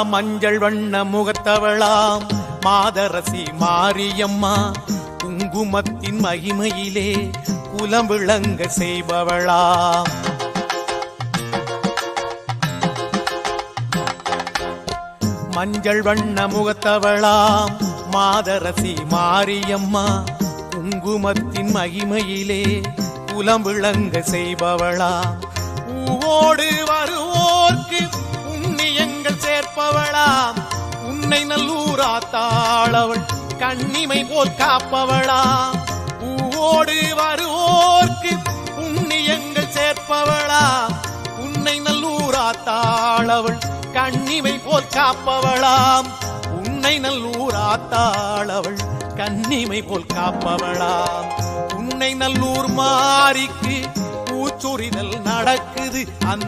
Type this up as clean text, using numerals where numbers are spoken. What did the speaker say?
மஞ்சள் வண்ண முகத்தவளாம் மாதரசி மாரியம்மா குங்குமத்தின் மகிமையிலே குலம் விளங்க செய்பவளாம். மஞ்சள் வண்ண முகத்தவளாம் மாதரசி மாரியம்மா குங்குமத்தின் மகிமையிலே குலம் விளங்க செய்பவளாம். பூவோடு வருவோர்க்கு புண்ணியங்கள் சேர்ப்பவளாம். உன்னை நல்லூராத்தாளவள் கண்ணிமை போல் காப்பவளாம். பூவோடு வருவோர்க்கு புண்ணியங்கள் சேர்ப்பவளாம். உன்னை நல்லூராத்தாளவள் கண்ணிமை போல் காப்பவளாம். உன்னை நல்லூராத்தாளவள் கண்ணிமை போல் காப்பவளாம். உன்னை நல்லூர் மாரிக்கு பூச்சொரிதல் நடக்குது.